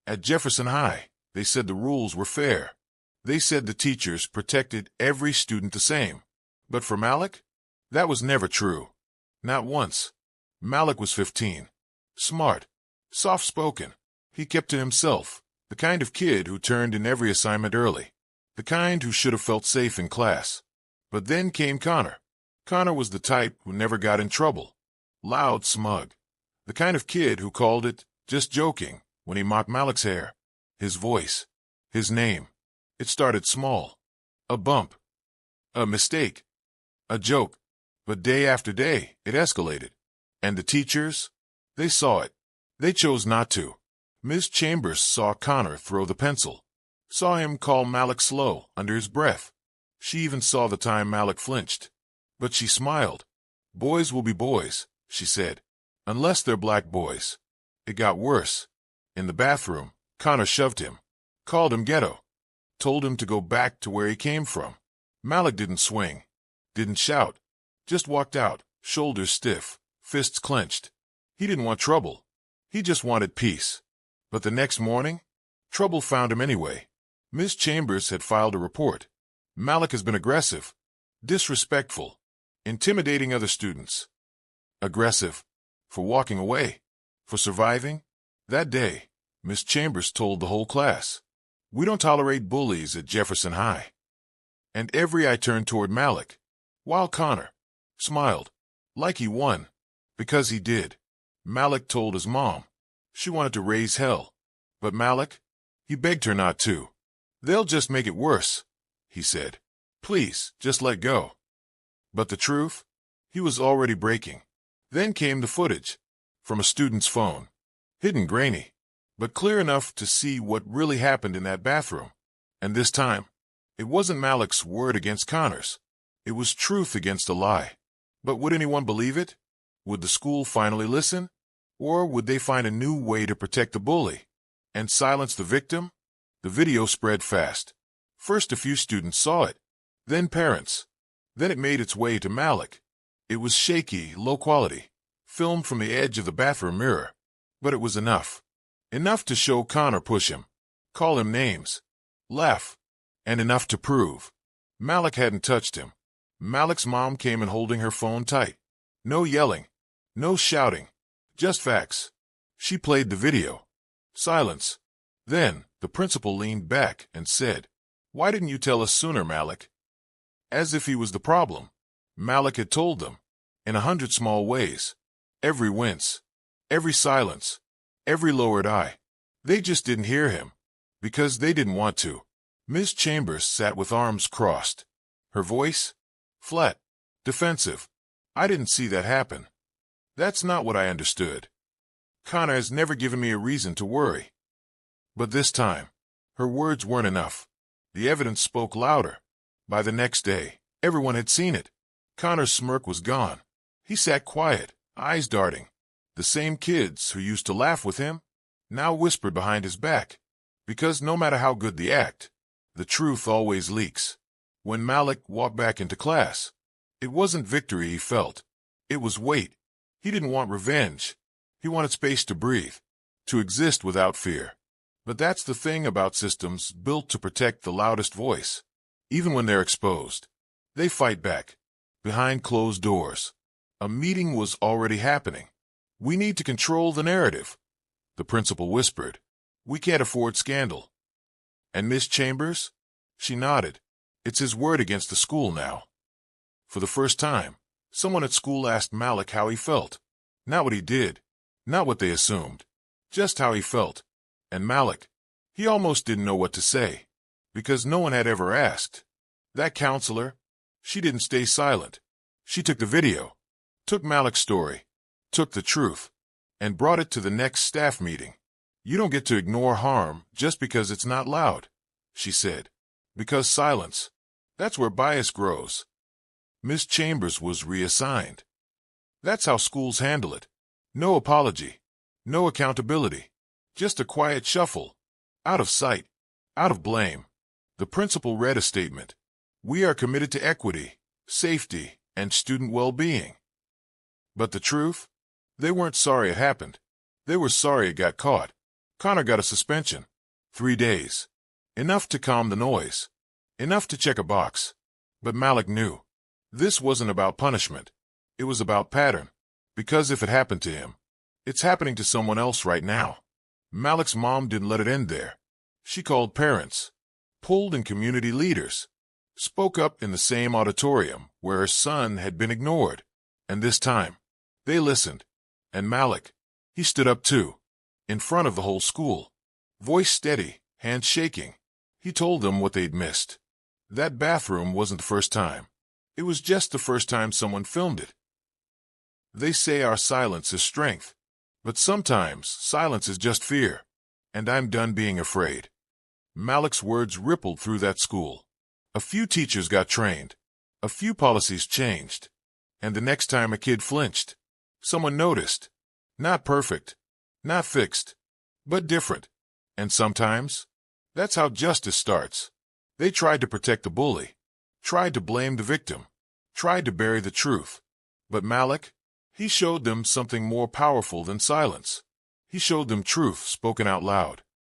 At Jefferson High, they said the rules were fair. They said the teachers protected every student the same. But for Malik, that was never true. Not once. Malik was 15. Smart. Soft-spoken. He kept to himself. The kind of kid who turned in every assignment early. The kind who should have felt safe in class. But then came Connor. Connor was the type who never got in trouble. Loud, smug. The kind of kid who called it just joking when he mocked Malik's hair. His voice. His name. It started small. A bump. A mistake. A joke. But day after day, it escalated. And the teachers? They saw it. They chose not to. Ms. Chambers saw Connor throw the pencil. Saw him call Malik slow under his breath. She even saw the time Malik flinched. But she smiled. Boys will be boys, she said. Unless they're black boys. It got worse. In the bathroom, Connor shoved him. Called him ghetto. Told him to go back to where he came from. Malik didn't swing. Didn't shout. Just walked out, shoulders stiff, fists clenched. He didn't want trouble. He just wanted peace. But the next morning, trouble found him anyway. Ms. Chambers had filed a report. Malik has been aggressive, disrespectful, intimidating other students. Aggressive. For walking away. For surviving. That day, Ms. Chambers told the whole class, "We don't tolerate bullies at Jefferson High." And every eye turned toward Malik, while Connor smiled, like he won, because he did. Malik told his mom. She wanted to raise hell. But Malik, he begged her not to. "They'll just make it worse," he said. "Please, just let go." But the truth? He was already breaking. Then came the footage. From a student's phone. Hidden grainy. But clear enough to see what really happened in that bathroom. And this time, it wasn't Malik's word against Connor's. It was truth against a lie. But would anyone believe it? Would the school finally listen? Or would they find a new way to protect the bully? And silence the victim? The video spread fast. First a few students saw it. Then parents. Then it made its way to Malik. It was shaky, low quality. Filmed from the edge of the bathroom mirror. But it was enough. Enough to show Connor push him. Call him names. Laugh. And enough to prove. Malik hadn't touched him. Malik's mom came in holding her phone tight. No yelling. No shouting. Just facts. She played the video. Silence. Then, the principal leaned back and said, "Why didn't you tell us sooner, Malik?" As if he was the problem. Malik had told them. In 100 small ways. Every wince. Every silence. Every lowered eye. They just didn't hear him. Because they didn't want to. Ms. Chambers sat with arms crossed. Her voice? Flat. Defensive. "I didn't see that happen. That's not what I understood. Connor has never given me a reason to worry." But this time, her words weren't enough. The evidence spoke louder. By the next day, everyone had seen it. Connor's smirk was gone. He sat quiet, eyes darting. The same kids who used to laugh with him now whispered behind his back. Because no matter how good the act, the truth always leaks. When Malik walked back into class, it wasn't victory he felt. It was weight. He didn't want revenge. He wanted space to breathe, to exist without fear. But that's the thing about systems built to protect the loudest voice. Even when they're exposed, they fight back. Behind closed doors. A meeting was already happening. "We need to control the narrative," the principal whispered. "We can't afford scandal." And Miss Chambers? She nodded. It's his word against the school now. For the first time, someone at school asked Malik how he felt. Not what he did. Not what they assumed. Just how he felt. And Malik, he almost didn't know what to say. Because no one had ever asked. That counselor, she didn't stay silent. She took the video. Took Malik's story. Took the truth. And brought it to the next staff meeting. "You don't get to ignore harm just because it's not loud," she said. "Because silence, that's where bias grows." Miss Chambers was reassigned. That's how schools handle it. No apology. No accountability. Just a quiet shuffle. Out of sight. Out of blame. The principal read a statement. "We are committed to equity, safety, and student well-being." But the truth? They weren't sorry it happened. They were sorry it got caught. Connor got a suspension. 3 days. Enough to calm the noise. Enough to check a box. But Malik knew. This wasn't about punishment. It was about pattern. Because if it happened to him, it's happening to someone else right now. Malik's mom didn't let it end there. She called parents, pulled in community leaders, spoke up in the same auditorium where her son had been ignored. And this time, they listened. And Malik, he stood up too, in front of the whole school. Voice steady, hand shaking. He told them what they'd missed. That bathroom wasn't the first time. It was just the first time someone filmed it. They say our silence is strength. But sometimes silence is just fear. And I'm done being afraid. Malik's words rippled through that school. A few teachers got trained. A few policies changed. And the next time a kid flinched, someone noticed. Not perfect. Not fixed. But different. And sometimes, that's how justice starts. They tried to protect the bully. Tried to blame the victim. Tried to bury the truth. But Malik, he showed them something more powerful than silence. He showed them truth spoken out loud.